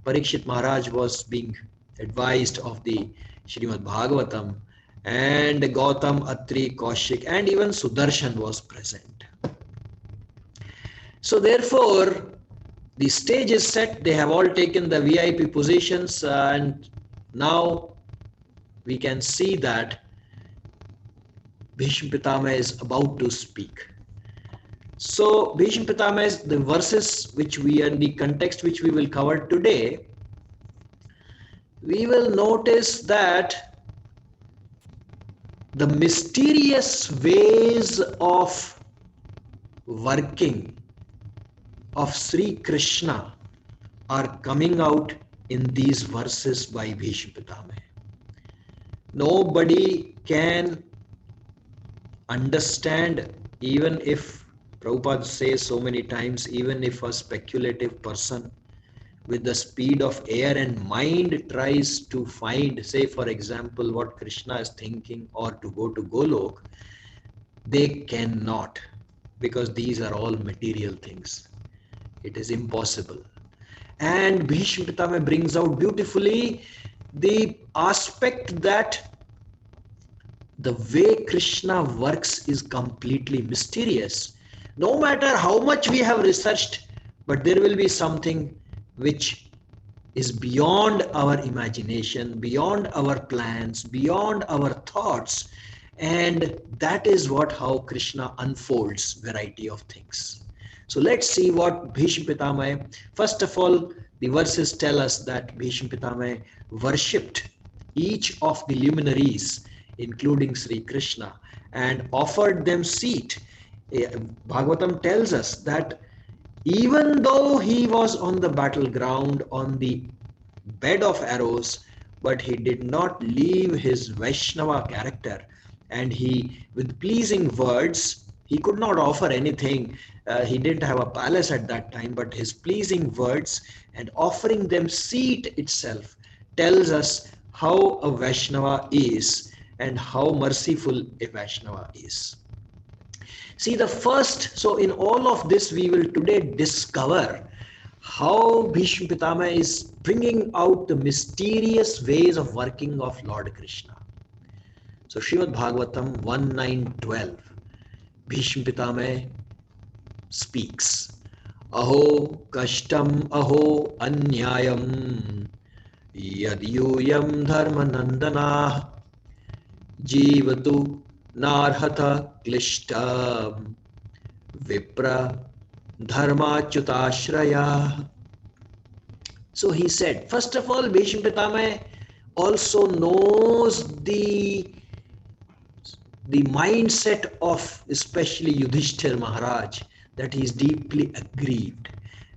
Parikshit Maharaj was being advised of the Srimad Bhagavatam, and Gautam, Atri, Kaushik, and even Sudarshan was present. So therefore, the stage is set. They have all taken the VIP positions, and now we can see that Bhishma Pitama is about to speak. So Bhishma Pitama is the verses which we are in the context which we will cover today. We will notice that the mysterious ways of working of Sri Krishna are coming out in these verses by Bhishma Pitama. Nobody can understand, even if Prabhupada says so many times, even if a speculative person with the speed of air and mind tries to find, say for example, what Krishna is thinking or to go to Golok, they cannot, because these are all material things. It is impossible. And Bhishma Pitama brings out beautifully the aspect that the way Krishna works is completely mysterious. No matter how much we have researched, but there will be something which is beyond our imagination, beyond our plans, beyond our thoughts. And that is what how Krishna unfolds variety of things. So let's see what Bhishma Pitama. First of all, the verses tell us that Bhishma Pitama worshipped each of the luminaries, including Sri Krishna, and offered them seat. Bhagavatam tells us that even though he was on the battleground, on the bed of arrows, but he did not leave his Vaishnava character, and he, with pleasing words, he could not offer anything. He didn't have a palace at that time, but his pleasing words and offering them seat itself tells us how a Vaishnava is and how merciful a Vaishnava is. See the first, so in all of this we will today discover how Bhishma Pitama is bringing out the mysterious ways of working of Lord Krishna. So Srimad Bhagavatam 1.9.12, Bhishma Pitama speaks, Aho kashtam aho anyayam yadyuyam dharma nandana jivatu narhatha klishtam vipra dharmachyutashraya. So he said, first of all, Bhishma Pitama also knows the mindset of especially Yudhishthir Maharaj, that he is deeply aggrieved,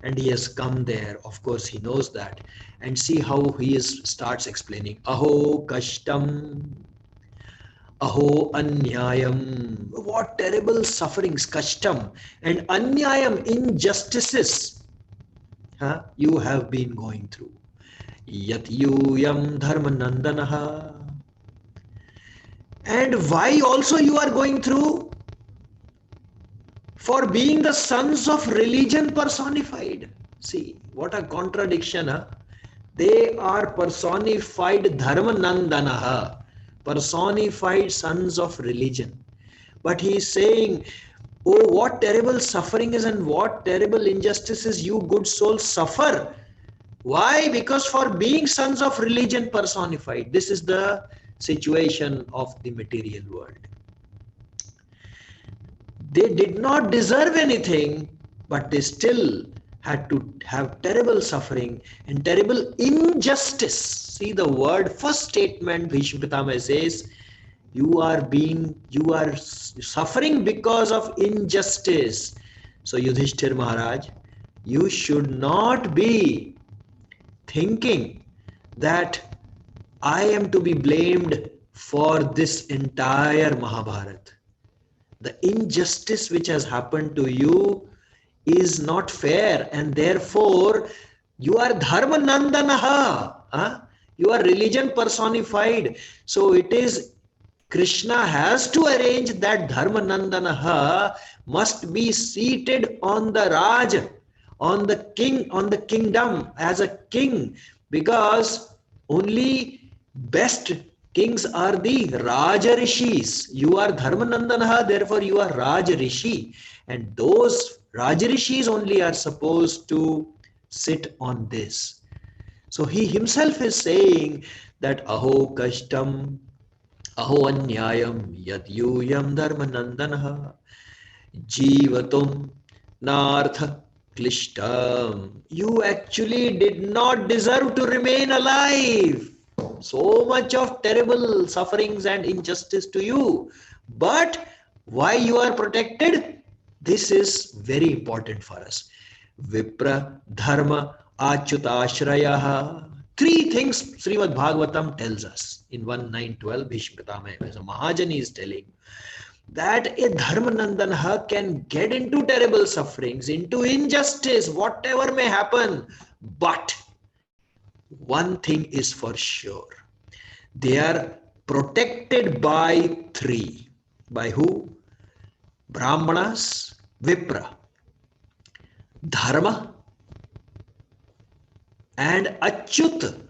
and he has come there. Of course he knows that, and see how he starts explaining, Aho kashtam, Aho anyayam, what terrible sufferings, kashtam, and anyayam, injustices, you have been going through. Yat yuyam dharma nandanaha. And why also you are going through? For being the sons of religion personified. See, what a contradiction. They are personified dharma nandanaha, personified sons of religion. But he is saying, oh, what terrible suffering is and what terrible injustices you good souls suffer. Why? Because for being sons of religion personified. This is the situation of the material world. They did not deserve anything, but they still had to have terrible suffering and terrible injustice. See the word, first statement, Bhishma Pitama says, you are suffering because of injustice. So Yudhishthir Maharaj, you should not be thinking that I am to be blamed for this entire Mahabharata. The injustice which has happened to you is not fair, and therefore you are dharma nandanaha. You are religion personified. So it is Krishna has to arrange that dharma nandanaha must be seated on the Raj, on the king, on the kingdom as a king, because only best kings are the Raja Rishis. You are Dharmanandana, therefore you are Raja Rishi. And those Raja Rishis only are supposed to sit on this. So he himself is saying that Aho Kashtam, Aho Anyayam, Yadyuyam Dharmanandana, Jivatum Nartha Klishtam. You actually did not deserve to remain alive. So much of terrible sufferings and injustice to you. But why you are protected? This is very important for us. Vipra, Dharma, Achyutashraya. Three things Srimad Bhagavatam tells us in 1912. Bhishma Pitamaha, as a Mahajani is telling, that a Dharmanandana can get into terrible sufferings, into injustice, whatever may happen. But one thing is for sure. They are protected by three. By who? Brahmanas, Vipra, Dharma, and Achyut.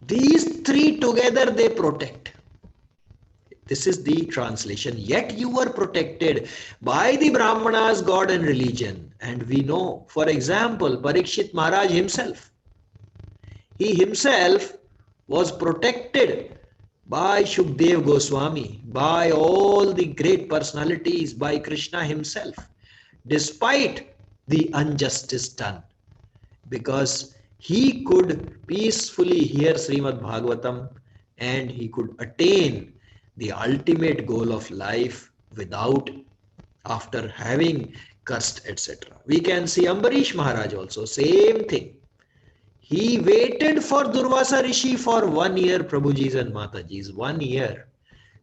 These three together they protect. This is the translation. Yet you were protected by the Brahmanas, God and religion. And we know, for example, Parikshit Maharaj himself. He himself was protected by Shukdev Goswami, by all the great personalities, by Krishna himself, despite the injustice done. Because he could peacefully hear Srimad Bhagavatam and he could attain the ultimate goal of life without, after having cursed, etc. We can see Ambarish Maharaj also, same thing. He waited for Durvasa Rishi for 1 year, Prabhuji's and Mataji's, 1 year.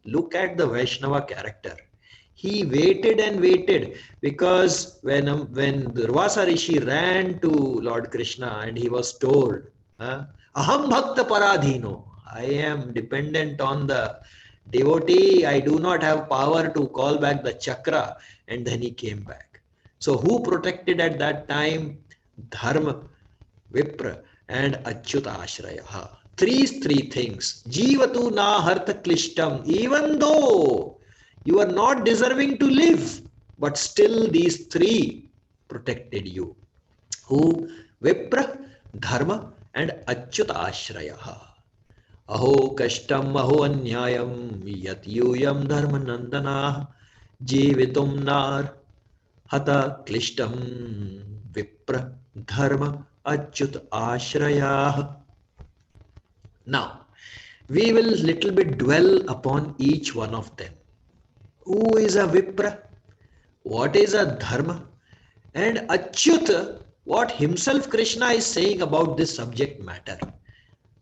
Look at the Vaishnava character. He waited and waited, because when Durvasa Rishi ran to Lord Krishna and he was told, Aham Bhakta Paradhino, I am dependent on the devotee, I do not have power to call back the chakra, and then he came back. So who protected at that time? Dharma, Vipra, and Achyuta Ashraya. Three things. Jivatu na hartha klishtam. Even though you are not deserving to live, but still these three protected you. Who? Vipra, Dharma, and Achyuta Ashraya. Aho kashtam aho anyayam yat yuyam dharmanandana jivitum nar hata klishtam vipra dharma achyut ashrayah. Now, we will little bit dwell upon each one of them. Who is a Vipra? What is a Dharma? And Achyut, what himself Krishna is saying about this subject matter.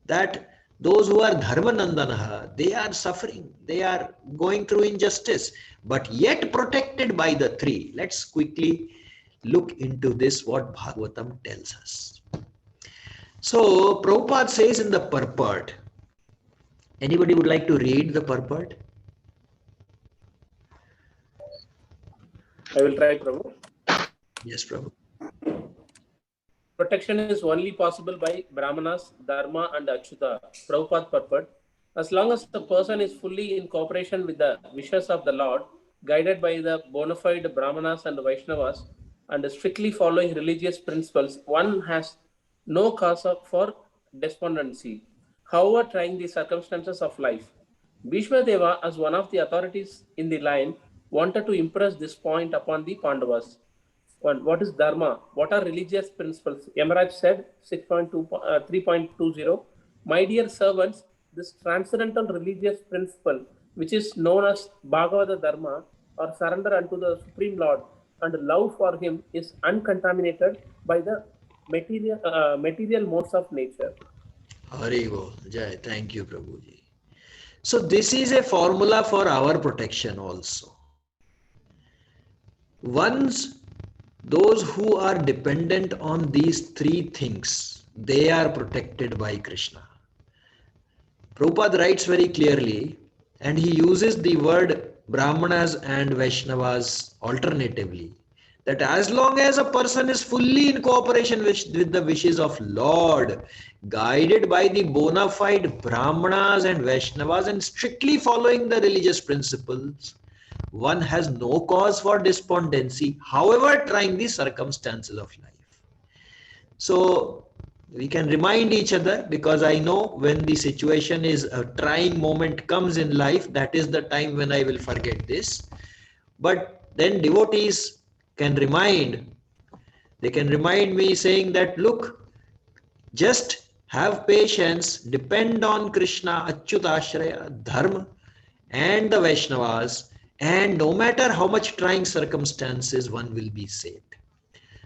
That those who are Dharmanandana, they are suffering, they are going through injustice, but yet protected by the three. Let's quickly look into this, what Bhagavatam tells us. So, Prabhupada says in the purport, anybody would like to read the purport? I will try, Prabhu. Yes, Prabhu. Protection is only possible by Brahmanas, Dharma, and Achyuta. Prabhupada purport. As long as the person is fully in cooperation with the wishes of the Lord, guided by the bona fide Brahmanas and Vaishnavas, and strictly following religious principles, one has no cause for despondency. However, trying the circumstances of life. Bhishma Deva, as one of the authorities in the line, wanted to impress this point upon the Pandavas. What is Dharma? What are religious principles? Yamaraj said 3.20. My dear servants, this transcendental religious principle, which is known as Bhagavata Dharma, or surrender unto the Supreme Lord and love for Him, is uncontaminated by the material modes of nature. Hari Bol. Jai. Thank you, Prabhuji. So this is a formula for our protection also. Once those who are dependent on these three things, they are protected by Krishna. Prabhupada writes very clearly, and he uses the word Brahmanas and Vaishnavas alternatively, that as long as a person is fully in cooperation with the wishes of Lord, guided by the bona fide Brahmanas and Vaishnavas and strictly following the religious principles, one has no cause for despondency, however trying the circumstances of life. So we can remind each other, because I know when the situation is a trying moment comes in life, that is the time when I will forget this. But then devotees can remind, they can remind me saying that, look, just have patience, depend on Krishna, Achyutashraya, Dharma, and the Vaishnavas, and no matter how much trying circumstances, one will be saved.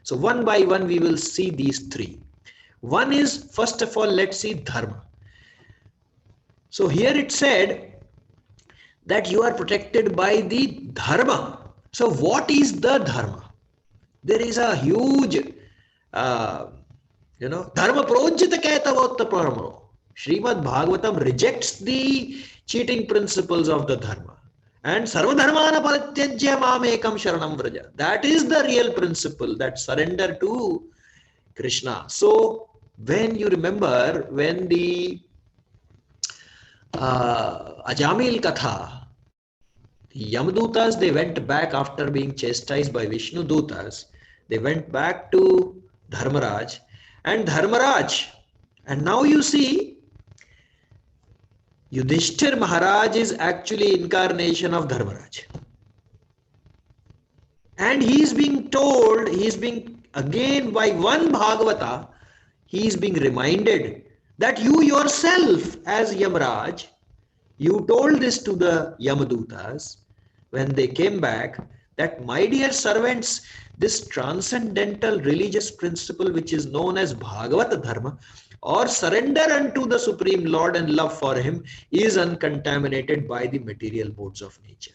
So one by one, we will see these three. One is, first of all, let's see Dharma. So here it said that you are protected by the Dharma. So what is the Dharma? There is a huge, Dharma projita kaitavotta paramaro. Srimad Bhagavatam rejects the cheating principles of the Dharma. And sarva dharmana parityajya mamekam sharanam vraja. That is the real principle, that surrender to Krishna. So when you remember, when the Ajamil Katha, the Yamadutas, they went back after being chastised by Vishnu Dutas. They went back to Dharmaraj, and now you see, Yudhishthir Maharaj is actually incarnation of Dharmaraj. And he is being told, he is being, again by one Bhagavata, he is being reminded that you yourself as Yamaraj, you told this to the Yamadutas when they came back, that my dear servants, this transcendental religious principle which is known as Bhagavata Dharma, or surrender unto the Supreme Lord and love for Him, is uncontaminated by the material modes of nature.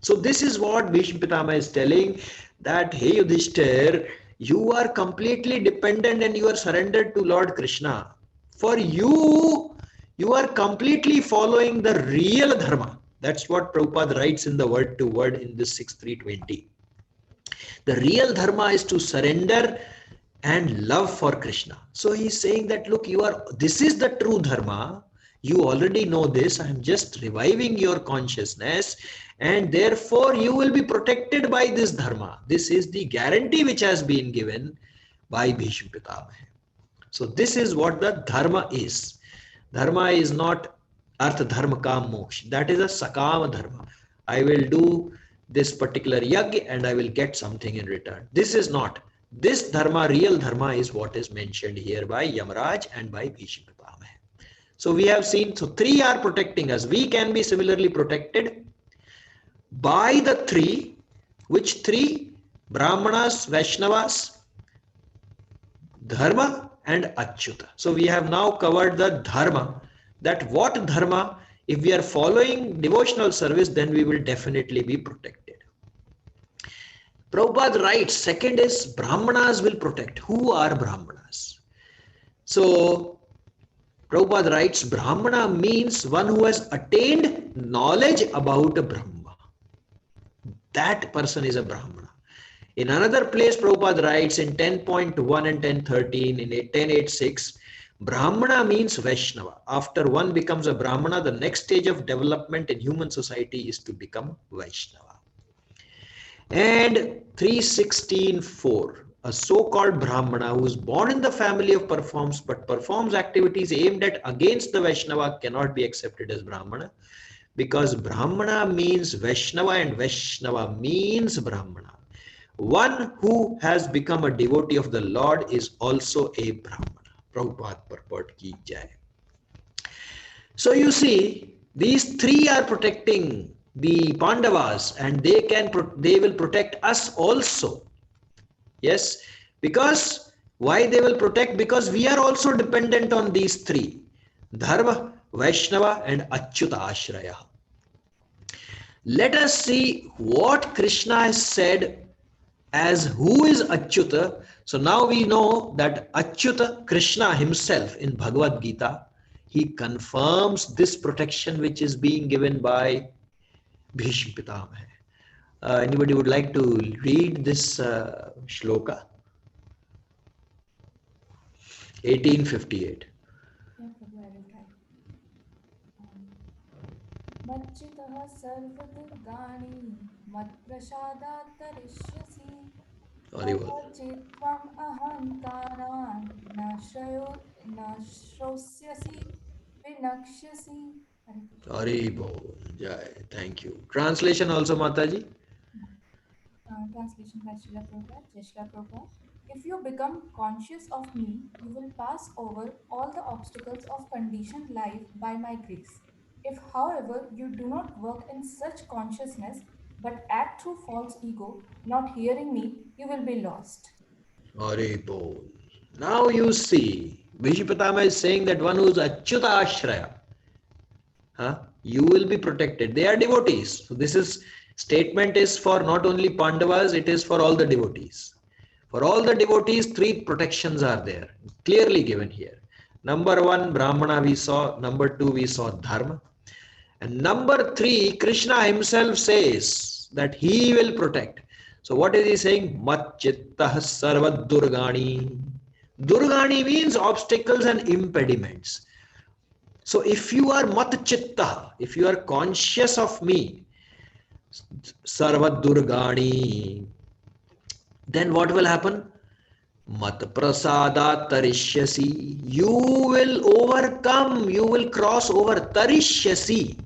So this is what Bhishma Pitama is telling, that hey Yudhishthir, you are completely dependent and you are surrendered to Lord Krishna. For you are completely following the real Dharma. That's what Prabhupada writes in the word to word in this 6320. The real Dharma is to surrender and love for Krishna. So he's saying that, look, this is the true Dharma. You already know this. I'm just reviving your consciousness, and therefore you will be protected by this Dharma. This is the guarantee which has been given by Bhishma Pitama. So this is what the Dharma is. Dharma is not Artha Dharma Kam Moksha. That is a Sakama Dharma. I will do this particular yajna and I will get something in return. This is not. This Dharma, real Dharma, is what is mentioned here by Yamaraj and by Bhishma Pitama. So we have seen, so three are protecting us. We can be similarly protected by the three. Which three? Brahmanas, Vaishnavas, Dharma and Achyuta. So we have now covered the Dharma. That what Dharma, if we are following devotional service, then we will definitely be protected. Prabhupada writes, second is Brahmanas will protect. Who are Brahmanas? So Prabhupada writes, Brahmana means one who has attained knowledge about Brahma. That person is a Brahmana. In another place, Prabhupada writes in 10.1 and 10.13, in 10.8.6, Brahmana means Vaishnava. After one becomes a Brahmana, the next stage of development in human society is to become Vaishnava. And 3.16.4, a so-called Brahmana who is born in the family of performs activities aimed at against the Vaishnava cannot be accepted as Brahmana, because Brahmana means Vaishnava and Vaishnava means Brahmana. One who has become a devotee of the Lord is also a Brahmana. Prabhupada purport ki jai. So you see, these three are protecting the Pandavas, and they will protect us also. Yes, because why they will protect? Because we are also dependent on these three: Dharma, Vaishnava and Achyuta Ashraya. Let us see what Krishna has said as who is Achyuta. So now we know that Achyuta, Krishna himself in Bhagavad Gita, he confirms this protection which is being given by Bhishma Pitama. Anybody would like to read this shloka? 1858. Yeah, Prabhu, I will try. मच्चितः सर्वदुर्गाणि मत्प्रसादात् तरिष्यसि Very well. अथ चेत्त्वम् अहङ्कारान् न श्रोष्यसि विनक्ष्यसि. Hare Krishna. Haribol. Jai. Thank you. Translation also, Mataji? Translation by Srila Prabhupada. Jai Srila Prabhupada. If you become conscious of me, you will pass over all the obstacles of conditioned life by my grace. If, however, you do not work in such consciousness but act through false ego, not hearing me, you will be lost. Haribol. Now you see, Vishupatama is saying that one who is Achyuta Ashraya, you will be protected. They are devotees. So this is statement is for not only Pandavas, it is for all the devotees. For all the devotees, 3 protections are there, clearly given here. Number 1, Brahmana we saw. Number 2, we saw Dharma. And number 3, Krishna himself says that he will protect. So what is he saying? Mat chittah sarva durgani. Durgani means obstacles and impediments. So if you are mat chitta, if you are conscious of me, sarva durgani, then what will happen? Mat prasada tarishyasi. You will overcome, you will cross over. Tarishyasi.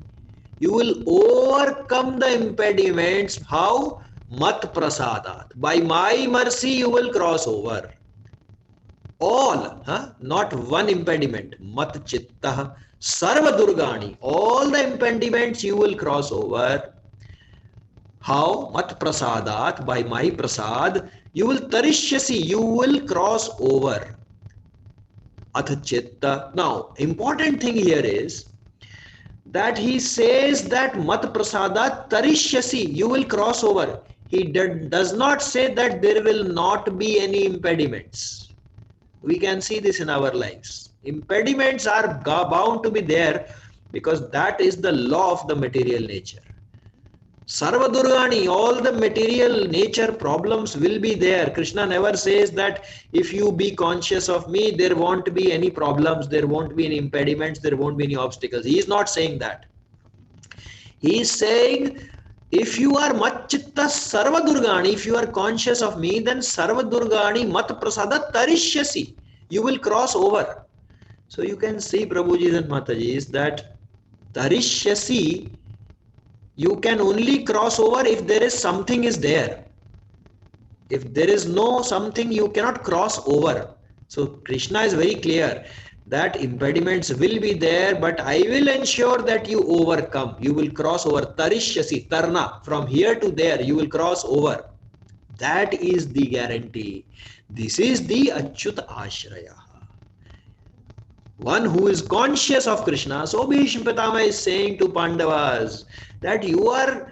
You will overcome the impediments. How? Mat prasadat. By my mercy, you will cross over. All, not one impediment. Mat chitta sarva durgani. All the impediments you will cross over. How? Mat prasadat. By my prasad, you will tarishyasi. You will cross over. Ath chitta. Now, important thing here is that he says that mat prasada tarishyasi, you will cross over. He does not say that there will not be any impediments. We can see this in our lives. Impediments are bound to be there because that is the law of the material nature. Sarva Durgani, all the material nature problems will be there. Krishna never says that if you be conscious of me, there won't be any problems, there won't be any impediments, there won't be any obstacles. He is not saying that. He is saying, if you are Matchitta Sarva Durgani, if you are conscious of me, then Sarva Durgani Mat Prasada Tarishyasi. You will cross over. So you can see, Prabhuji and Matajis, that Tarishyasi, you can only cross over if there is something is there. If there is no something, you cannot cross over. So Krishna is very clear that impediments will be there, but I will ensure that you overcome. You will cross over. Tarishyasi, tarna, from here to there, you will cross over. That is the guarantee. This is the Achyuta Ashraya. One who is conscious of Krishna. So Bhishma Pitama is saying to Pandavas that you are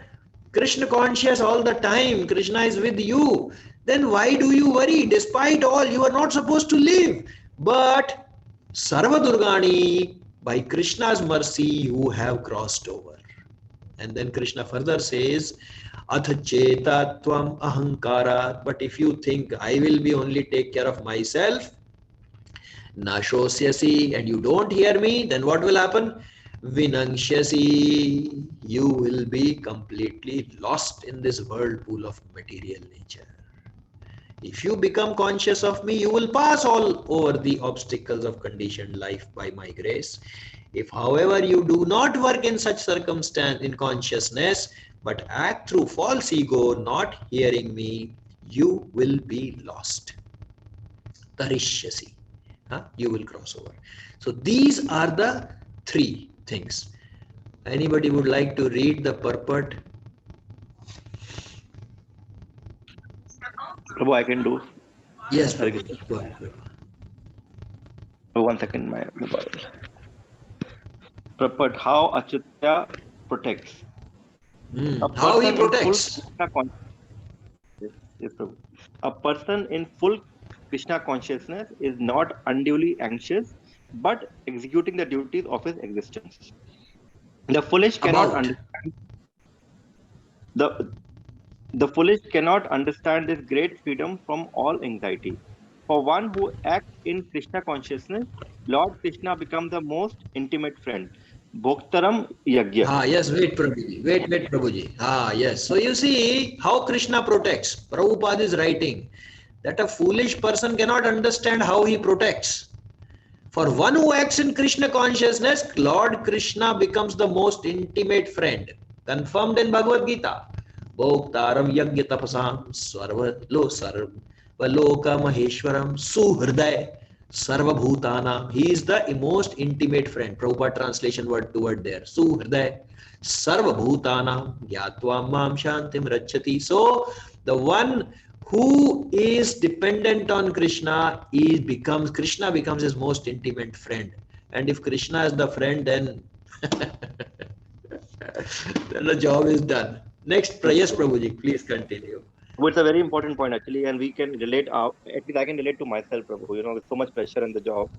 Krishna conscious all the time. Krishna is with you. Then why do you worry? Despite all, you are not supposed to live. But Sarva Durgani, by Krishna's mercy, you have crossed over. And then Krishna further says, Ath cheta tvam ahankara. But if you think I will be only take care of myself, Nashosyasi, and you don't hear me, then what will happen? Vinangshyasi, you will be completely lost in this whirlpool of material nature. If you become conscious of me, you will pass all over the obstacles of conditioned life by my grace. If, however, you do not work in such circumstance in consciousness, but act through false ego, not hearing me, you will be lost. Tarishyasi. You will cross over. So these are the 3 things. Anybody would like to read the purport? Prabhu, I can do. Yes, Prabhu. Go ahead. Oh, 1 second, my mobile. Purport: how Achyuta protects. How he protects? Yes, Prabhu. A person in full Krishna consciousness is not unduly anxious, but executing the duties of his existence. The foolish cannot understand The foolish cannot understand this great freedom from all anxiety. For one who acts in Krishna consciousness, Lord Krishna becomes the most intimate friend. Bhoktaram Yagya. Ah, yes, wait, Prabhuji. Wait, Prabhuji. Ah, yes. So you see how Krishna protects. Prabhupada is writing that a foolish person cannot understand how he protects. For one who acts in Krishna consciousness, Lord Krishna becomes the most intimate friend. Confirmed in Bhagavad Gita. Bhoktaram yagya tapasam sarvaloka maheshwaram suhriday sarvabhutanam. He is the most intimate friend. Prabhupada translation word to word there. Suhriday sarvabhutanam gyatva mam shantim rachati. So the one who is dependent on Krishna Krishna becomes his most intimate friend. And if Krishna is the friend, then then the job is done. Next, yes, Prabhuji, please continue. It's a very important point actually, and we can relate. At least I can relate to myself, Prabhu. With so much pressure in the job,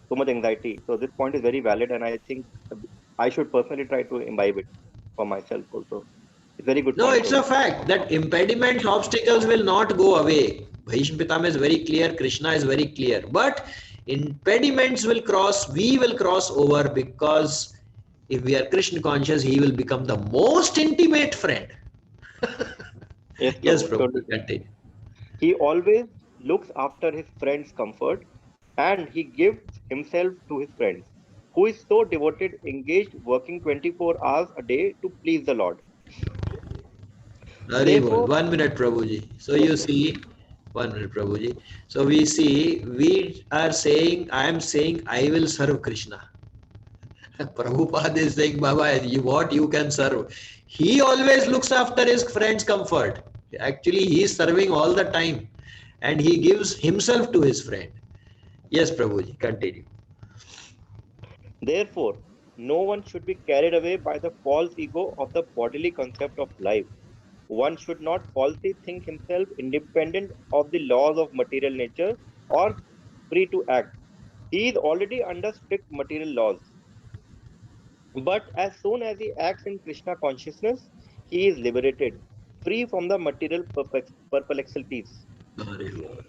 so much anxiety. So this point is very valid, and I think I should personally try to imbibe it for myself also. It's very good No, point, it's a Prabhu. fact that impediments, obstacles will not go away. Bhishma Pitama is very clear, Krishna is very clear. But impediments will cross, we will cross over, because if we are Krishna conscious, he will become the most intimate friend. Yes, Yes, Prabhu. Prabhu, continue. He always looks after his friends' comfort, and he gives himself to his friends, who is so devoted, engaged, working 24 hours a day to please the Lord. Haribol. Therefore, 1 minute, Prabhuji. So yes, you yes, see, 1 minute, Prabhuji. So we see, we are saying, I am saying, I will serve Krishna. Prabhupada is saying, Baba, what you can serve. He always looks after his friend's comfort. Actually, he is serving all the time. And he gives himself to his friend. Yes, Prabhuji, continue. therefore, no one should be carried away by the false ego of the bodily concept of life. One should not falsely think himself independent of the laws of material nature or free to act. He is already under strict material laws. But as soon as he acts in Krishna consciousness, he is liberated, free from the material perplexities. Haribol.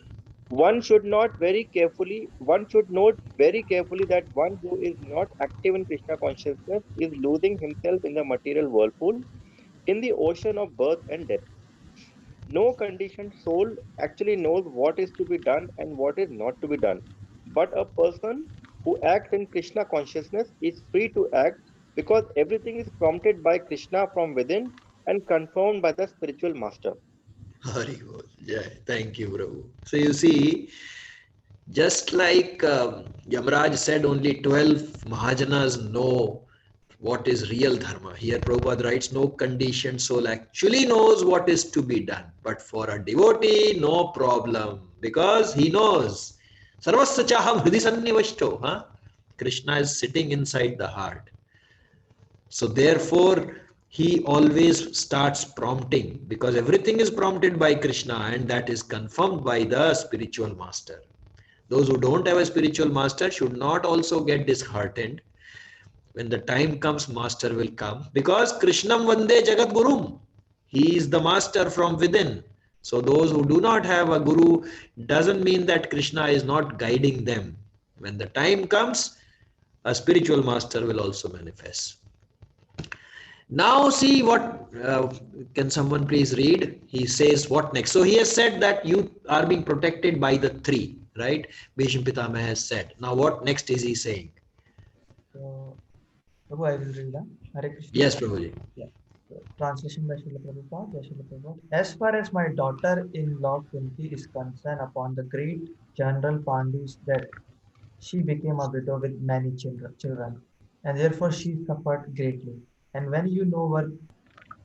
One should note very carefully that one who is not active in Krishna consciousness is losing himself in the material whirlpool, in the ocean of birth and death. No conditioned soul actually knows what is to be done and what is not to be done. But a person who acts in Krishna consciousness is free to act because everything is prompted by Krishna from within and confirmed by the spiritual master. Haribol. Yeah, thank you, Prabhu. So you see, just like Yamraj said, only 12 Mahajanas know what is real dharma. Here Prabhupada writes, no conditioned soul actually knows what is to be done. But for a devotee, no problem. Because he knows. Sarvasya chaham hridi sannivashto. Huh? Krishna is sitting inside the heart. So therefore, he always starts prompting, because everything is prompted by Krishna, and that is confirmed by the spiritual master. Those who don't have a spiritual master should not also get disheartened. When the time comes, master will come, because Krishnam Vande Jagat Gurum. He is the master from within. So those who do not have a guru, doesn't mean that Krishna is not guiding them. When the time comes, a spiritual master will also manifest. Now see what, can someone please read? He says what next? So he has said that you are being protected by the three, right? Bhishma Pitama has said. Now what next is he saying? So, Prabhu, I will read. Hare Krishna. Yes, Prabhuji. Yeah. So, translation by Srila Prabhupada. Jai Srila Prabhupada. As far as my daughter-in-law Kunti is concerned, upon the great General Pandu's death, she became a widow with many children, and therefore she suffered greatly. And when you know,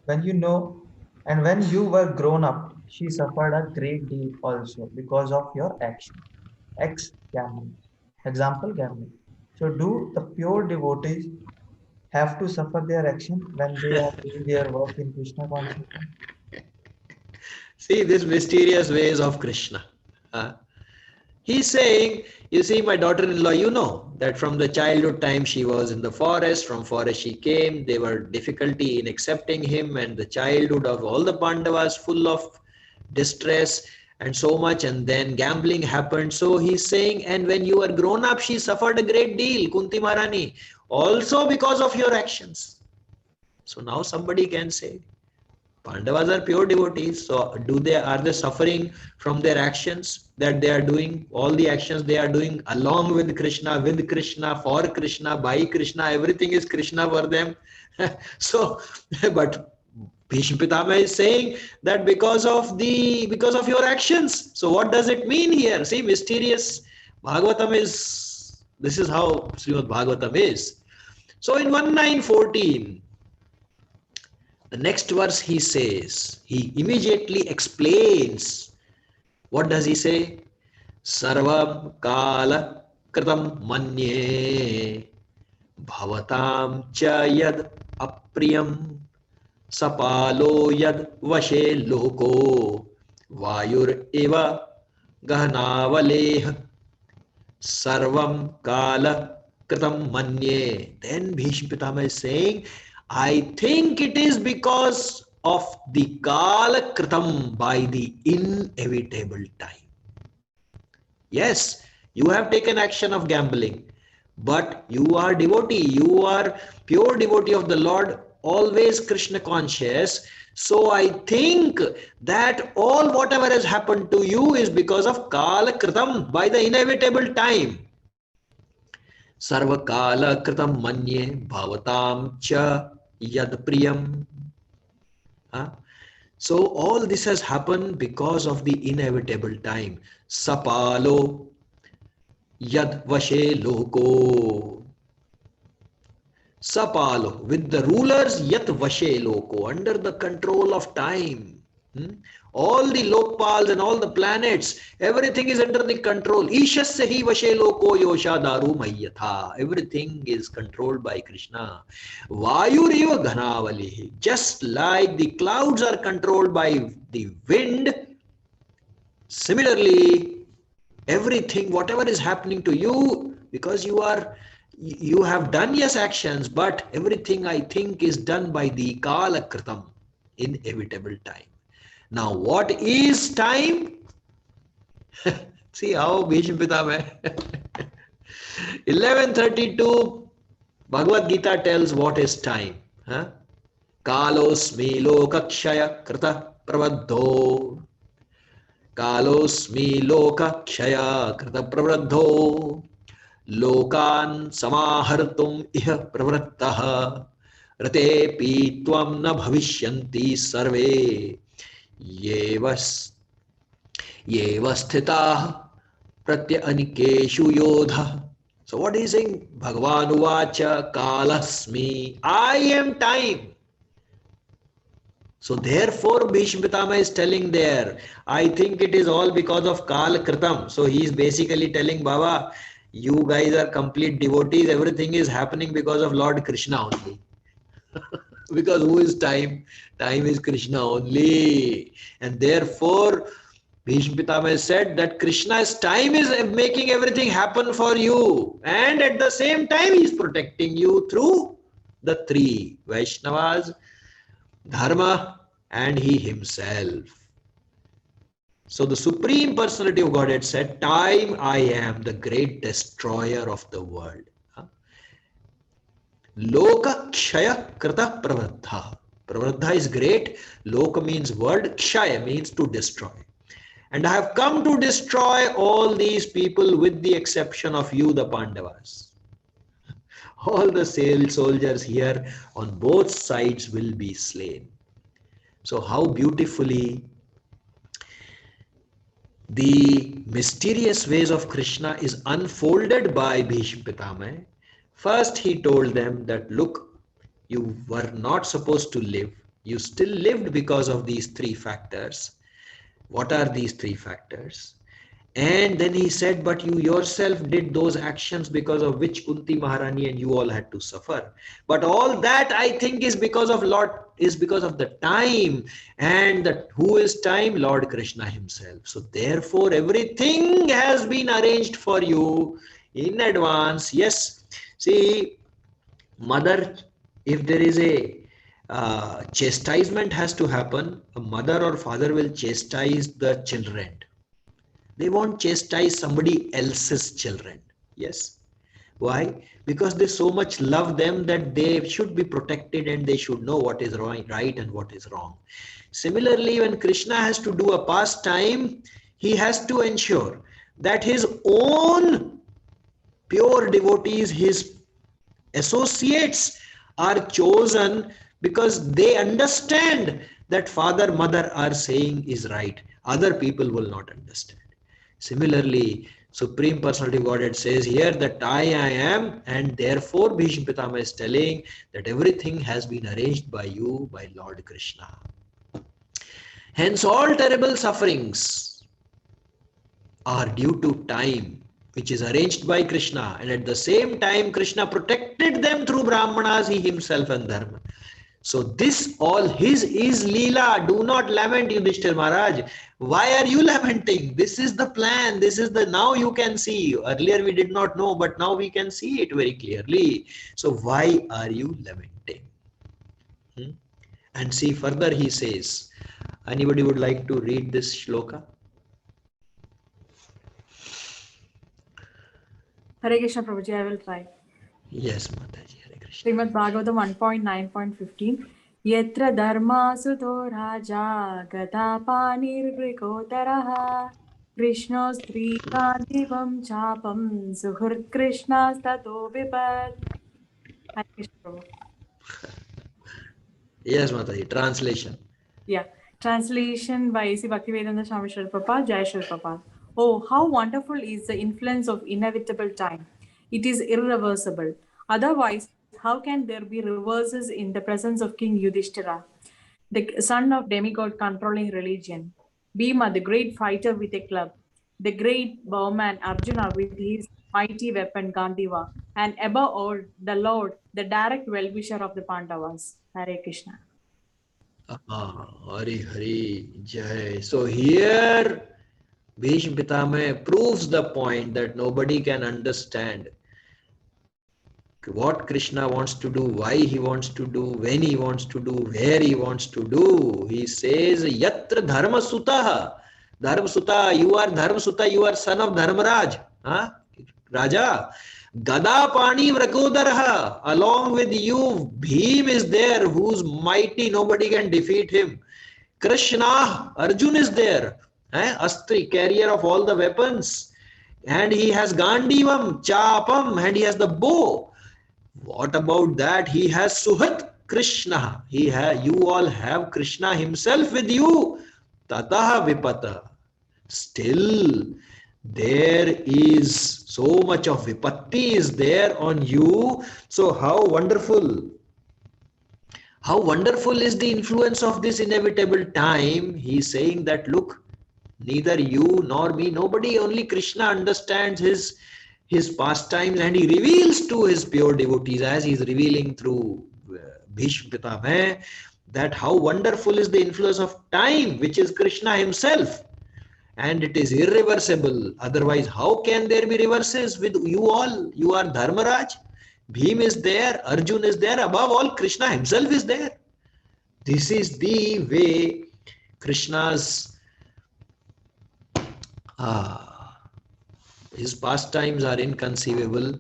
and when you were grown up, she suffered a great deal also because of your action. Ex gambling. Example gambling. So, do the pure devotees have to suffer their action when they are doing their work in Krishna consciousness? See these mysterious ways of Krishna. Huh? He's saying, you see, my daughter-in-law, you know that from the childhood time she was in the forest, from forest she came, there were difficulty in accepting him, and the childhood of all the Pandavas full of distress and so much, and then gambling happened. So he's saying, and when you were grown up, she suffered a great deal, Kunti Maharani, also because of your actions. So now somebody can say, Pandavas are pure devotees. So are they suffering from their actions that they are doing? All the actions they are doing along with Krishna, for Krishna, by Krishna, everything is Krishna for them. So, but Bhishma Pitama is saying that because of your actions. So what does it mean here? See, mysterious Bhagavatam is, this is how Srimad Bhagavatam is. So in 1914, the next verse he says, he immediately explains. What does he say? Sarvam kala kritam manye bhavatam cha yad apriyam sapalo yad vashe loko vayur eva gahanavaleha sarvam kala kritam manye. Then Bhishma Pitama is saying, I think it is because of the kala kritam, by the inevitable time. Yes, you have taken action of gambling, but you are devotee, you are pure devotee of the Lord, always Krishna conscious. So I think that all whatever has happened to you is because of kala kritam, by the inevitable time. Sarva kala kritam manye bhavatam cha yad priyam. So all this has happened because of the inevitable time. Sapalo yad vashe loko. Sapalo, with the rulers, yat vashe loko, under the control of time. All the lokpals and all the planets, everything is under the control. Ishasya hi vashe loko yosha daru mayyatha. Everything is controlled by Krishna. Vayuriva ghanavalihi. Just like the clouds are controlled by the wind, similarly, everything, whatever is happening to you, because you have done yes actions, but everything I think is done by the kala kritam, inevitable time. Now, what is time? See how Bhishma Pitama 1132 Bhagavad Gita tells what is time. Kalosmi lokakshaya krita pravadho. Kalosmi lokakshaya krita pravadho. Lokan samahartum iha pravrattah. Ratepi tvam na bhavishyanti sarve. Yevas sthitah pratya anikeshu yodha. So what is saying? Bhagavan uvacha kalasmi. I am time. So therefore Bhishma Pitama is telling there, I think it is all because of kala kritam. So he is basically telling Baba, you guys are complete devotees. Everything is happening because of Lord Krishna only. Because who is time? Time is Krishna only. And therefore, Bhishma Pitama said that Krishna's time is making everything happen for you. And at the same time, he is protecting you through the three Vaishnavas, Dharma, and he himself. So the Supreme Personality of Godhead said, time I am the great destroyer of the world. Loka kshaya krita pravardha. Pravardha is great. Loka means world. Kshaya means to destroy. And I have come to destroy all these people with the exception of you, the Pandavas. All the soldiers here on both sides will be slain. So how beautifully the mysterious ways of Krishna is unfolded by Bhishma Pitama. First, he told them that, look, you were not supposed to live. You still lived because of these three factors. What are these three factors? And then he said, but you yourself did those actions because of which Kunti Maharani and you all had to suffer. But all that I think is because of the time. And who is time? Lord Krishna himself. So therefore everything has been arranged for you in advance. Yes. See, mother, if there is a chastisement has to happen, a mother or father will chastise the children. They won't chastise somebody else's children. Yes. Why? Because they so much love them that they should be protected and they should know what is right and what is wrong. Similarly, when Krishna has to do a pastime, he has to ensure that his own pure devotees, his associates are chosen because they understand that father, mother are saying is right. Other people will not understand. Similarly, Supreme Personality of Godhead says here that I am, and therefore Bhishma Pitama is telling that everything has been arranged by you, by Lord Krishna. Hence all terrible sufferings are due to time, which is arranged by Krishna, and at the same time Krishna protected them through Brahmanas, he himself and Dharma. So this all his is Leela. Do not lament, Yudhishthir Maharaj. Why are you lamenting? This is the plan. This is now you can see. Earlier we did not know, but now we can see it very clearly. So why are you lamenting? And see further he says, anybody would like to read this shloka? Hare Krishna Prabhuji, I will try. Yes, Mataji. Hare Krishna. Srimad Bhagavatam 1.9.15 Yatra dharma suto raja gatapanirvrikotaraha Krishno stri kandivam chapam suhurt Krishna stato vipat. Hare Krishna Prabhu. Yes, Mataji. Translation. Yeah. Translation by A.C. Bhaktivedanta Swami Srila Prabhupada, Jai Srila Prabhupada. Oh, how wonderful is the influence of inevitable time. It is irreversible. Otherwise, how can there be reverses in the presence of King Yudhishthira, the son of demigod controlling religion? Bhima, the great fighter with a club, the great bowman Arjuna with his mighty weapon Gandiva, and above all, the Lord, the direct well-wisher of the Pandavas. Hare Krishna. Hari Hari Jai. So here Bhishma Pitama proves the point that nobody can understand what Krishna wants to do, why he wants to do, when he wants to do, where he wants to do. He says, Yatra Dharma Sutaha. Dharma Suta, you are Dharma Suta, you are son of Dharmaraj. Huh? Raja. Gada Pani Vrakodaraha. Along with you, Bhim is there, who's mighty, nobody can defeat him. Krishna, Arjun is there. Astri, carrier of all the weapons. And he has Gandivam, Chapam, and he has the bow. What about that? He has Suhat Krishna. You all have Krishna himself with you. Tataha Vipata. Still, there is so much of Vipatti is there on you. So how wonderful. How wonderful is the influence of this inevitable time. He's saying that, look, neither you nor me, nobody, only Krishna understands his pastimes, and he reveals to his pure devotees, as he is revealing through Bhishma Pitama, that how wonderful is the influence of time, which is Krishna himself, and it is irreversible. Otherwise, how can there be reverses with you all? You are Dharmaraj, Bhim is there, Arjun is there, above all Krishna himself is there. This is the way Krishna's his pastimes are inconceivable,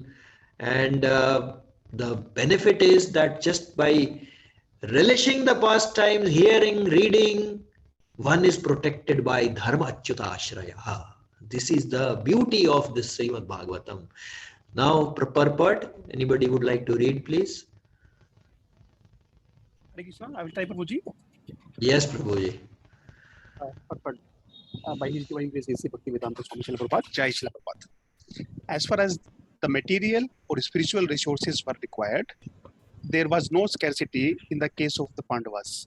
and the benefit is that just by relishing the pastimes, hearing, reading, one is protected by Dharma Achyuta Ashraya. This is the beauty of this Srimad Bhagavatam. Now, purport, anybody would like to read, please? Hare Krishna, I will try, Prabhuji. Yes, Prabhuji. Purport by His Divine Grace, A.C. Bhaktivedanta Swami Srila Prabhupada, Jai Srila Prabhupada. As far as the material or spiritual resources were required, there was no scarcity in the case of the Pandavas.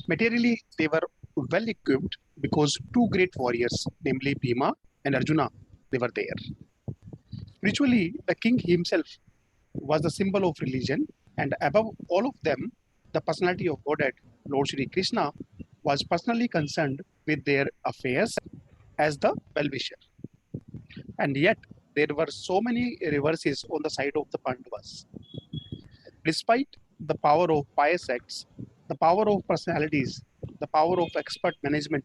Materially, they were well equipped because two great warriors, namely Bhima and Arjuna, they were there. Spiritually, the king himself was the symbol of religion, and above all of them, the personality of Godhead, Lord Shri Krishna, was personally concerned with their affairs as the well-wisher. And yet, there were so many reverses on the side of the Pandavas. Despite the power of pious acts, the power of personalities, the power of expert management,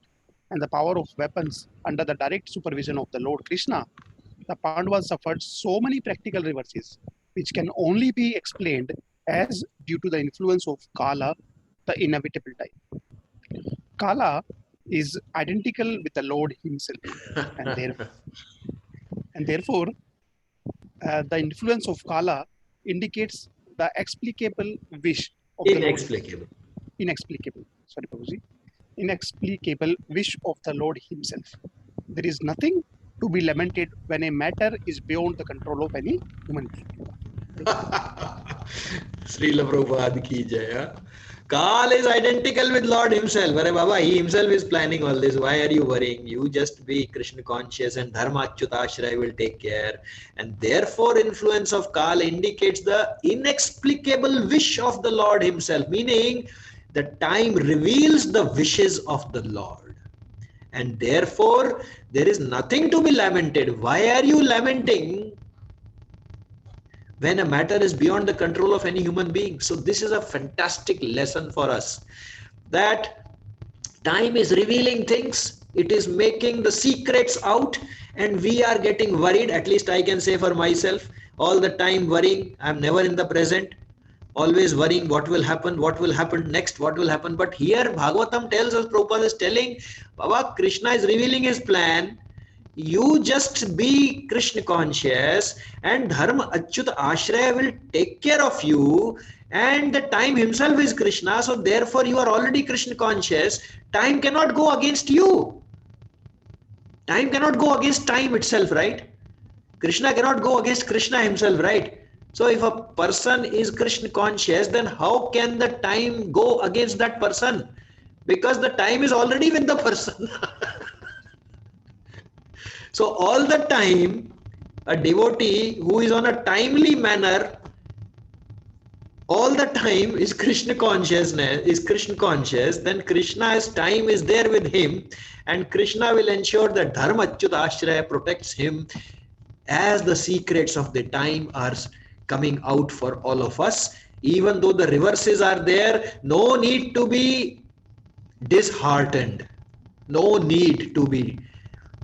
and the power of weapons under the direct supervision of the Lord Krishna, the Pandavas suffered so many practical reverses, which can only be explained as due to the influence of Kala, the inevitable time. Kala is identical with the Lord himself, and therefore the influence of Kala indicates the explicable wish of the Lord. Inexplicable. Sorry, Prabhuji. Inexplicable wish of the Lord himself. There is nothing to be lamented when a matter is beyond the control of any human being. Srila Prabhupada ki jaya. Kal is identical with Lord himself. Arey Baba, he himself is planning all this. Why are you worrying? You just be Krishna conscious and Dharma Achyutashraya will take care. And therefore, influence of Kal indicates the inexplicable wish of the Lord himself. Meaning, the time reveals the wishes of the Lord. And therefore, there is nothing to be lamented. Why are you lamenting when a matter is beyond the control of any human being? So this is a fantastic lesson for us, that time is revealing things, it is making the secrets out, and we are getting worried. At least I can say for myself, all the time worrying. I'm never in the present, always worrying what will happen next, what will happen. But here Bhagavatam tells us, Prabhupada is telling, Baba, Krishna is revealing his plan. You just be Krishna conscious and Dharma Achyuta Ashraya will take care of you, and the time himself is Krishna. So therefore you are already Krishna conscious. Time cannot go against you. Time cannot go against time itself, right? Krishna cannot go against Krishna himself, right? So if a person is Krishna conscious, then how can the time go against that person? Because the time is already with the person. So all the time, a devotee who is on a timely manner, all the time is Krishna consciousness, is Krishna conscious, then Krishna's time is there with him, and Krishna will ensure that Dharma Achyuta Ashraya protects him as the secrets of the time are coming out for all of us. Even though the reverses are there, no need to be disheartened. No need to be.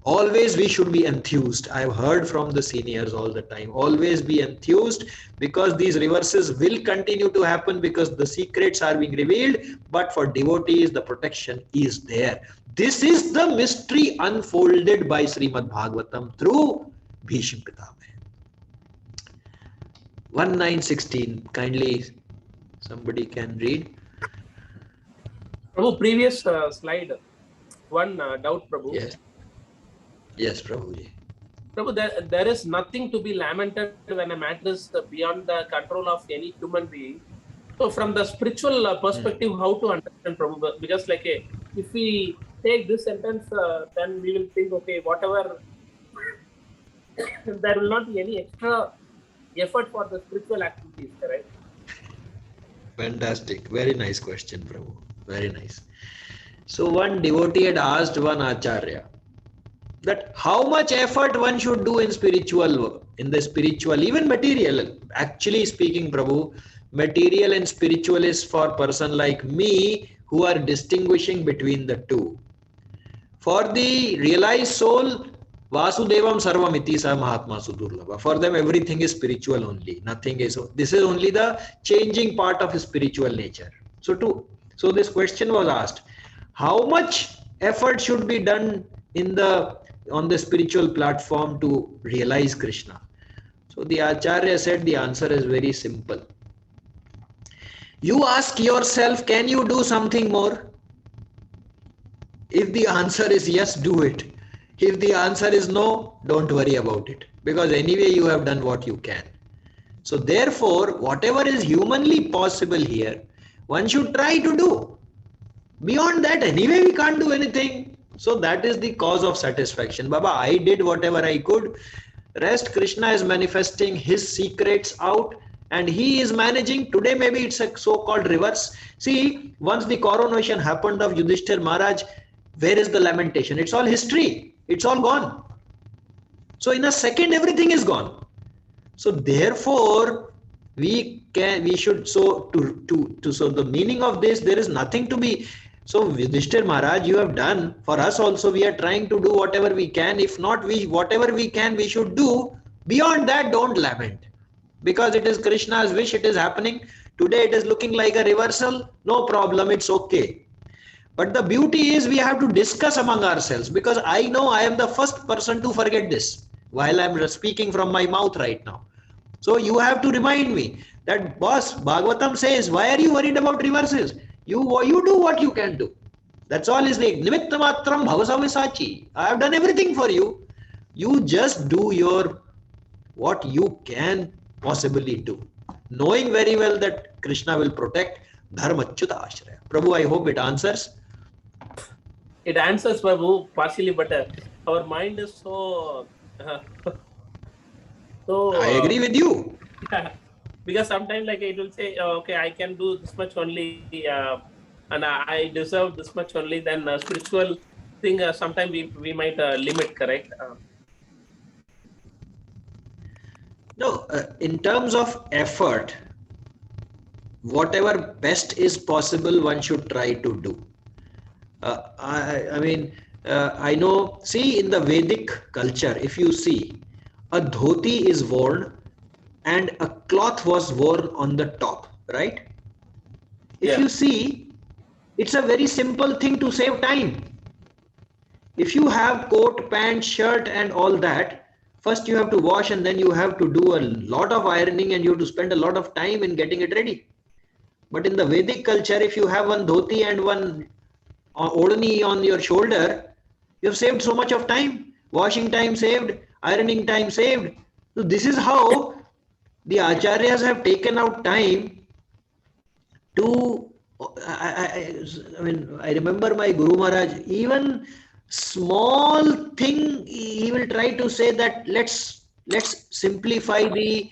Always we should be enthused. I've heard from the seniors all the time. Always be enthused, because these reverses will continue to happen, because the secrets are being revealed. But for devotees, the protection is there. This is the mystery unfolded by Srimad Bhagavatam through Bhishma Pitama. 1916. Kindly, somebody can read. Prabhu, previous slide. One doubt, Prabhu. Yes. Yes, Prabhuji. Prabhu, there is nothing to be lamented when a matter is beyond the control of any human being. So from the spiritual perspective, how to understand, Prabhu? Because like if we take this sentence, then we will think, okay, whatever, there will not be any extra effort for the spiritual activities, correct? Fantastic. Very nice question, Prabhu. Very nice. So one devotee had asked one Acharya that how much effort one should do in spiritual, even material. Actually speaking, Prabhu, material and spiritual is for person like me who are distinguishing between the two. For the realized soul, Vasudevam Sarvamiti Sa Mahatma Sudurlabha. For them, everything is spiritual only. Nothing is. This is only the changing part of spiritual nature. So this question was asked: how much effort should be done on the spiritual platform to realize Krishna? So the Acharya said the answer is very simple. You ask yourself, can you do something more? If the answer is yes, do it. If the answer is no, don't worry about it, because anyway you have done what you can. So therefore, whatever is humanly possible here, one should try to do. Beyond that, anyway we can't do anything. So that is the cause of satisfaction. Baba, I did whatever I could. Rest, Krishna is manifesting his secrets out and he is managing. Today maybe it's a so-called reverse. See, once the coronation happened of Yudhishthir Maharaj, where is the lamentation? It's all history. It's all gone. So in a second, everything is gone. So therefore, we should, so so the meaning of this, there is nothing to be. So Yudhishthir Maharaj, you have done for us also. We are trying to do whatever we can. If not, whatever we can, we should do. Beyond that, don't lament, because it is Krishna's wish. It is happening today. It is looking like a reversal. No problem. It's okay. But the beauty is we have to discuss among ourselves, because I know I am the first person to forget this while I'm speaking from my mouth right now. So you have to remind me that, boss, Bhagavatam says, why are you worried about reverses? You do what you can do. That's all is like nimitta matram bhavasavisachi. I have done everything for you. You just do what you can possibly do, knowing very well that Krishna will protect. Dharmachyuta ashraya. Prabhu, I hope it answers. It answers, Prabhu, partially, but our mind is so. So I agree with you. because sometimes like it will say, okay, I can do this much only, and I deserve this much only. Then spiritual thing, sometimes we might limit, correct? No, in terms of effort, whatever best is possible, one should try to do. I know, see, in the Vedic culture, if you see, a dhoti is worn and a cloth was worn on the top, right? If you see, it's a very simple thing to save time. If you have coat, pant, shirt and all that, first you have to wash and then you have to do a lot of ironing and you have to spend a lot of time in getting it ready. But in the Vedic culture, if you have one dhoti and one odhani on your shoulder, you have saved so much of time. Washing time saved, ironing time saved. So this is how the acharyas have taken out time to, I remember my Guru Maharaj, even small thing, he will try to say that let's simplify the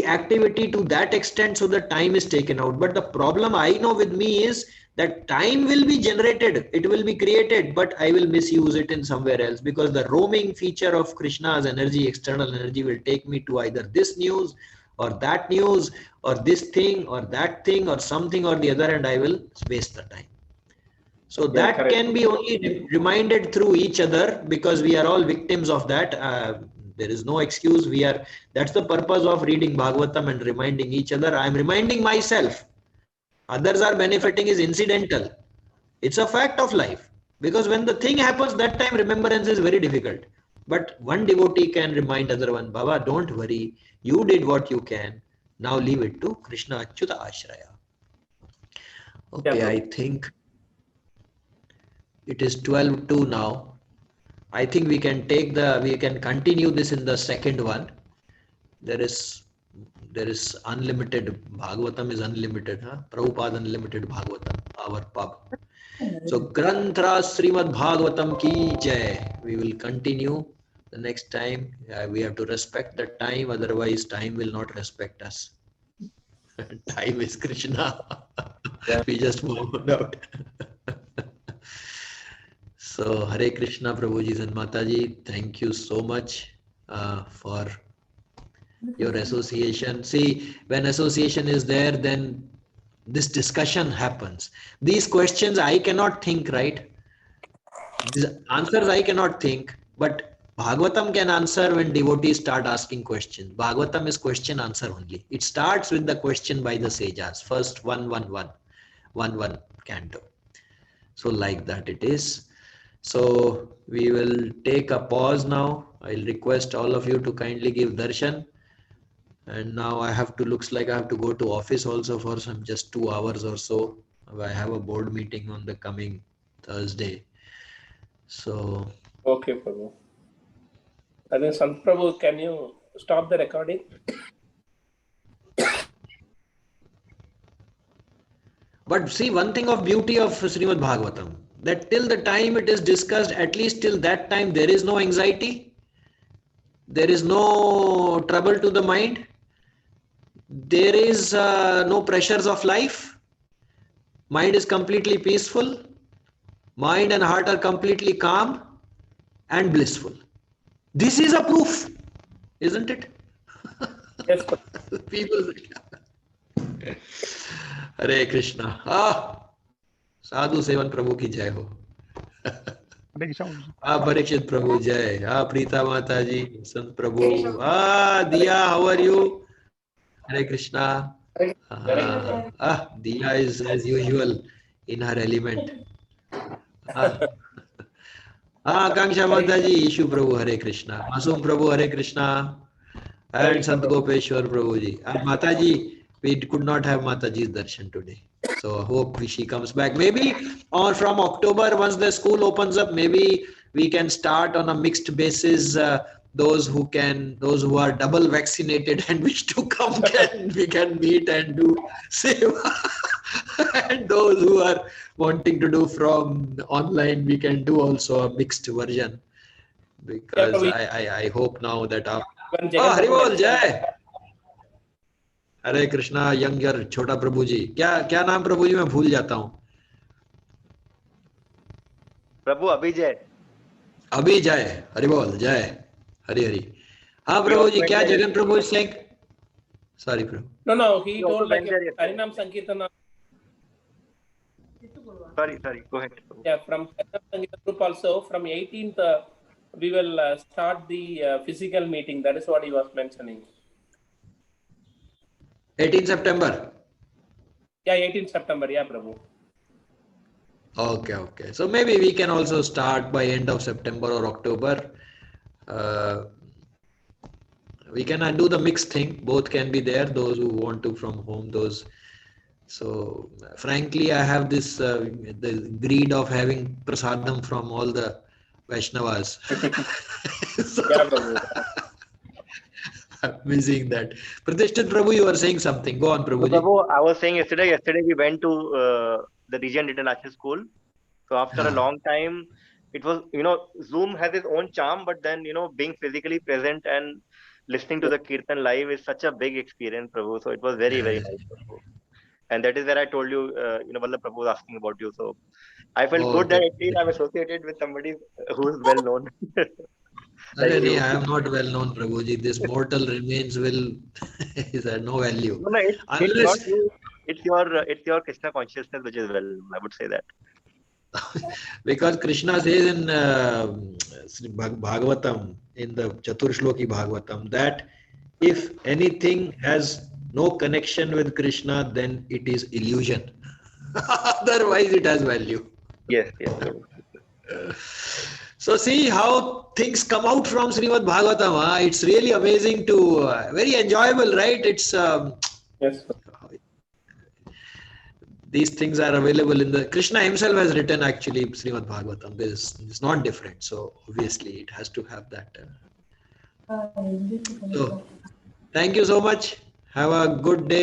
activity to that extent so that time is taken out. But the problem I know with me is that time will be generated, it will be created, but I will misuse it in somewhere else, because the roaming feature of Krishna's energy, external energy, will take me to either this news or that news or this thing or that thing or something or the other, and I will waste the time. So that correct. can be only reminded through each other, because we are all victims of that. There is no excuse. That's the purpose of reading Bhagavatam and reminding each other. I am reminding myself. Others are benefiting is incidental. It's a fact of life. Because when the thing happens, that time remembrance is very difficult. But one devotee can remind other one, Baba, don't worry. You did what you can. Now leave it to Krishna Achyuta Ashraya. Okay, I think it is 12:02 now. I think we can continue this in the second one. There is unlimited, Bhagavatam is unlimited, huh? Prabhupada Unlimited Bhagavatam, our pub. So Granthra Srimad Bhagavatam ki jai. We will continue the next time. We have to respect the time, otherwise time will not respect us. Time is Krishna. We just moved out. So Hare Krishna, Prabhuji and Mataji, thank you so much for your association. See, when association is there, then this discussion happens. These questions I cannot think, right? These answers I cannot think, but Bhagavatam can answer when devotees start asking questions. Bhagavatam is question answer only. It starts with the question by the sages. First 1-1-1 canto. So like that it is. So we will take a pause now. I'll request all of you to kindly give darshan. And now looks like I have to go to office also for just 2 hours or so. I have a board meeting on the coming Thursday. So. Okay, Prabhu. And then Sant Prabhu, can you stop the recording? But see, one thing of beauty of Srimad Bhagavatam, that till the time it is discussed, at least till that time, there is no anxiety, there is no trouble to the mind, there is no pressures of life, mind is completely peaceful, mind and heart are completely calm and blissful. This is a proof, isn't it? Yes, Prabhu. People, Hare Krishna. Sadhu seven प्रभु की जय हो. परीक्षित प्रभु जय. प्रीता माता जी, संत प्रभु. दिया, how are you? Hare Krishna. Diya is as usual in her element. Akanksha माता जी, issue प्रभु हरे कृष्णा. मासूम प्रभु हरे Krishna. And Sant Gopeshwar Prabhu ji. Mata ji, we could not have Mata ji's darshan today. So hope she comes back. Maybe or from October, once the school opens up, maybe we can start on a mixed basis. Those who are double vaccinated and wish to come, we can meet and do seva. And those who are wanting to do from online, we can do also a mixed version. Because I hope now that Haribol Jai. Hare Krishna. Younger छोटा प्रभु जी. क्या नाम प्रभु जी, मैं भूल जाता हूँ. प्रभु अभिजय. अभिजय. हरिबोल जय. हरि हरि. हाँ प्रभु जी, क्या जगन प्रभु Singh. Sorry Prabhu. No, he told like Harinam Sankirtana. Sorry, go ahead. Yeah, from Harinam Sankirtana group also, from 18th, we will start the physical meeting. That is what he was mentioning. 18 September. Yeah, 18 September. Yeah, Prabhu. Okay. So maybe we can also start by end of September or October. We can do the mixed thing. Both can be there. Those who want to from home, those. So frankly, I have this the greed of having prasadam from all the Vaishnavas. I'm missing that. Pratishthit Prabhu, you were saying something. Go on, Prabhu. Prabhu, I was saying yesterday we went to the Regent International School. So after a long time, it was, Zoom has its own charm, but then, being physically present and listening to the Kirtan live is such a big experience, Prabhu. So it was very, very nice, Prabhu. And that is where I told you, Vallabh Prabhu was asking about you. So I felt good that at least I'm associated with somebody who is well known. I am not well known, Prabhuji. This mortal remains is no value. No, it's not you. It's your Krishna consciousness which is well known. I would say that. Because Krishna says in Bhagavatam, in the Chaturshloki Bhagavatam, that if anything has no connection with Krishna, then it is illusion. Otherwise, it has value. Yes. So see how things come out from Srimad Bhagavatam. It's really amazing to, very enjoyable, right? It's yes. These things are available in the, Krishna himself has written actually Srimad Bhagavatam. It's not different. So obviously it has to have that. So thank you so much. Have a good day.